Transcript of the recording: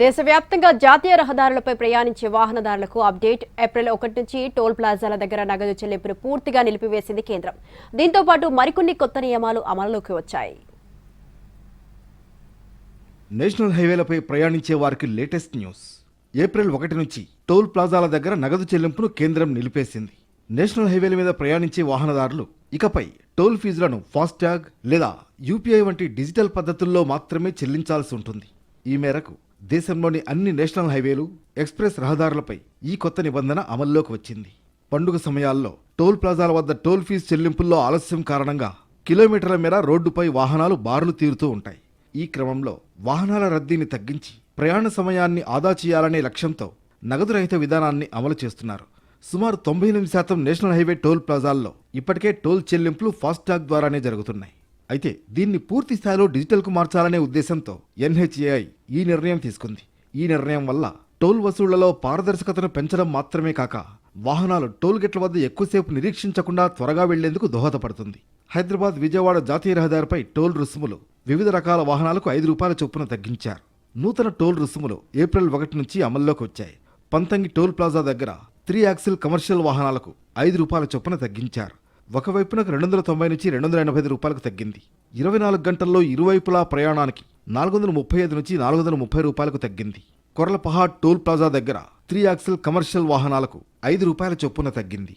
దేశవ్యాప్తంగా జాతీయ రహదారులపై ప్రయాణించే వాహనదారులకు అప్డేట్. ఏప్రిల్ 1 నుంచి టోల్ ప్లాజాల దగ్గర నగదు చెల్లింపును పూర్తిగా నిలిపివేసింది కేంద్రం. దీంతో పాటు మరికొన్ని కొత్త నియమాలు అమలులోకి వచ్చాయి. నేషనల్ హైవేలపై ప్రయాణించే వారికి లేటెస్ట్ న్యూస్. ఏప్రిల్ 1 నుంచి టోల్ ప్లాజాల దగ్గర నగదు చెల్లింపును కేంద్రం నిలిపేసింది. నేషనల్ హైవేల మీద ప్రయాణించే వాహనదారులు ఇకపై టోల్ ఫీజులను ఫాస్టాగ్ లేదా యూపీఐ వంటి డిజిటల్ పద్ధతుల్లో మాత్రమే చెల్లించాల్సి ఉంటుంది. ఈ మేరకు దేశంలోని అన్ని నేషనల్ హైవేలు, ఎక్స్ప్రెస్ రహదారులపై ఈ కొత్త నిబంధన అమల్లోకి వచ్చింది. పండుగ సమయాల్లో టోల్ ప్లాజాల వద్ద టోల్ ఫీజు చెల్లింపుల్లో ఆలస్యం కారణంగా కిలోమీటర్ల మేర రోడ్డుపై వాహనాలు బారులు తీరుతూ ఉంటాయి. ఈ క్రమంలో వాహనాల రద్దీని తగ్గించి ప్రయాణ సమయాన్ని ఆదా చేయాలనే లక్ష్యంతో నగదు రహిత విధానాన్ని అమలు చేస్తున్నారు. సుమారు 98% నేషనల్ హైవే టోల్ ప్లాజాల్లో ఇప్పటికే టోల్ చెల్లింపులు ఫాస్టాగ్ ద్వారానే జరుగుతున్నాయి. అయితే దీన్ని పూర్తి స్థాయిలో డిజిటల్కు మార్చాలనే ఉద్దేశంతో ఎన్హెచ్ఏఐ ఈ నిర్ణయం తీసుకుంది. ఈ నిర్ణయం వల్ల టోల్ వసూళ్లలో పారదర్శకతను పెంచడం మాత్రమే కాక వాహనాలు టోల్ గేట్ల వద్ద ఎక్కువసేపు నిరీక్షించకుండా త్వరగా వెళ్లేందుకు దోహదపడుతుంది. హైదరాబాద్ విజయవాడ జాతీయ రహదారిపై టోల్ రుసుములు వివిధ రకాల వాహనాలకు ₹5 చొప్పున తగ్గించారు. నూతన టోల్ రుసుములు ఏప్రిల్ 1 నుంచి అమల్లోకి వచ్చాయి. పంతంగి టోల్ ప్లాజా దగ్గర 3 యాక్సిల్ కమర్షియల్ వాహనాలకు ₹5 చొప్పున తగ్గించారు. ఒకవైపునకు ₹290 నుంచి ₹285 తగ్గింది. 24 గంటల్లో ఇరువైపులా ప్రయాణానికి ₹435 నుంచి ₹430 తగ్గింది. కొర్లపహాడ్ టోల్ ప్లాజా దగ్గర 3 యాక్సిల్ కమర్షియల్ వాహనాలకు ₹5 చొప్పున తగ్గింది.